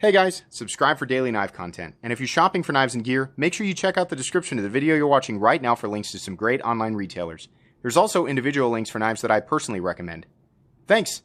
Hey guys, subscribe for daily knife content, and if you're shopping for knives and gear, make sure you check out the description of the video you're watching right now for links to some great online retailers. There's also individual links for knives that I personally recommend. Thanks!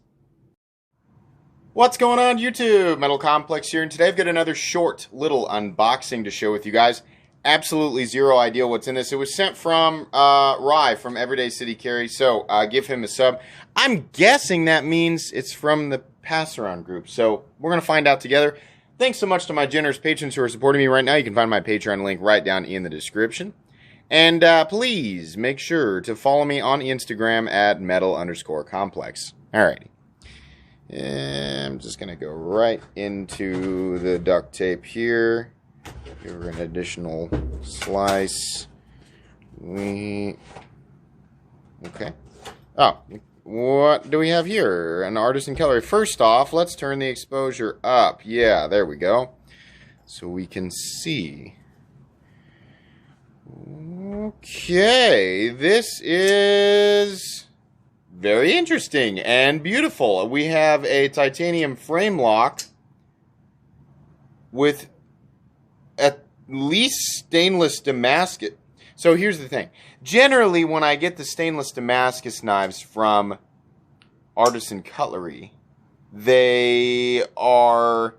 What's going on YouTube? Metal Complex here, and today I've got another short little unboxing to show with you guys. Absolutely zero idea what's in this. It was sent from Rye from Everyday City Carry, so give him a sub. I'm guessing that means it's from the Pass Around group, so we're going to find out together. Thanks so much to my generous patrons who are supporting me right now. You can find my Patreon link right down in the description. And please make sure to follow me on Instagram at metal_complex. Alrighty. I'm just going to go right into the duct tape here. Give her an additional slice. Okay. Oh, what do we have here? An Artisan Cutlery. First off, let's turn the exposure up. Yeah, there we go. So we can see. Okay, this is very interesting and beautiful. We have a titanium frame lock with at least stainless Damascus. So here's the thing. Generally, when I get the stainless Damascus knives from Artisan Cutlery, they are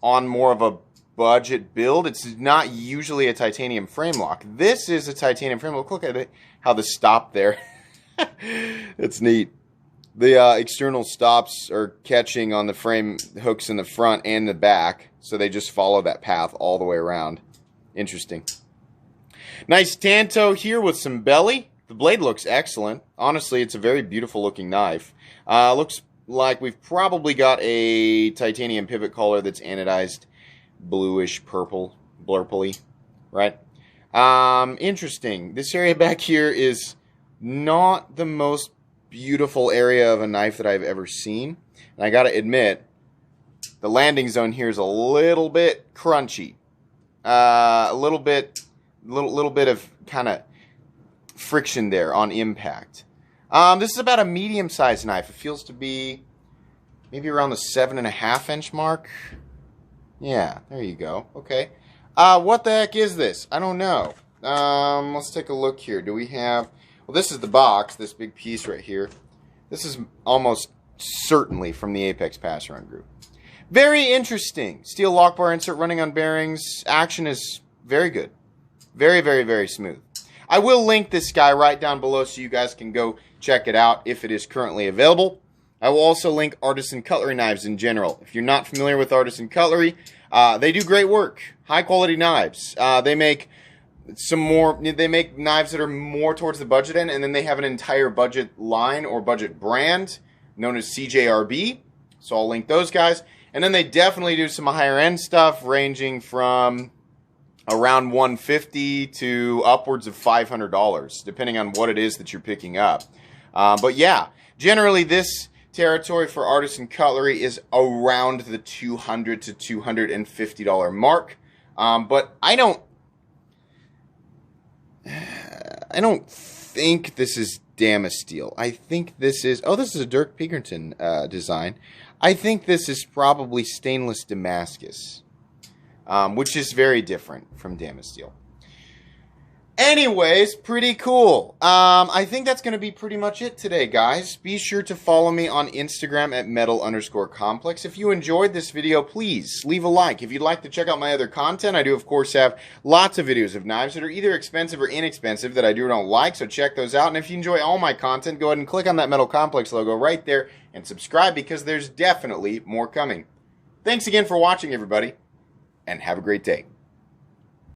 on more of a budget build. It's not usually a titanium frame lock. This is a titanium frame lock. Look at it, how the stop there. It's neat. The external stops are catching on the frame hooks in the front and the back, so they just follow that path all the way around. Interesting. Nice tanto here with some belly. The blade looks excellent. Honestly, it's a very beautiful looking knife. Looks like we've probably got a titanium pivot collar that's anodized bluish purple, blurply, right? Interesting. This area back here is not the most beautiful area of a knife that I've ever seen. And I gotta admit, the landing zone here is a little bit crunchy. A little bit of kind of friction there on impact. This is about a medium-sized knife. It feels to be maybe around the 7.5 inch mark. Yeah, there you go. Okay. What the heck is this? I don't know. Let's take a look here. Do we have... Well, this is the box, this big piece right here. This is almost certainly from the Apex Pass Around group. Very interesting. Steel lock bar insert running on bearings. Action is very good. Very, very, very smooth. I will link this guy right down below so you guys can go check it out if it is currently available. I will also link Artisan Cutlery knives in general. If you're not familiar with Artisan Cutlery, they do great work. High quality knives. They make knives that are more towards the budget end, and then they have an entire budget line or budget brand known as CJRB. So I'll link those guys. And then they definitely do some higher end stuff ranging from around $150 to upwards of $500, depending on what it is that you're picking up. But yeah, generally this territory for Artisan Cutlery is around the $200 to $250 mark. But I don't think this is Damasteel. I think this is... Oh, this is a Dirk Pinkerton design. I think this is probably stainless Damascus, which is very different from Damasteel. Anyways, pretty cool. I think that's going to be pretty much it today, guys. Be sure to follow me on Instagram at metal_complex. If you enjoyed this video, please leave a like. If you'd like to check out my other content, I do, of course, have lots of videos of knives that are either expensive or inexpensive that I do or don't like, so check those out. And if you enjoy all my content, go ahead and click on that Metal Complex logo right there and subscribe because there's definitely more coming. Thanks again for watching, everybody, and have a great day.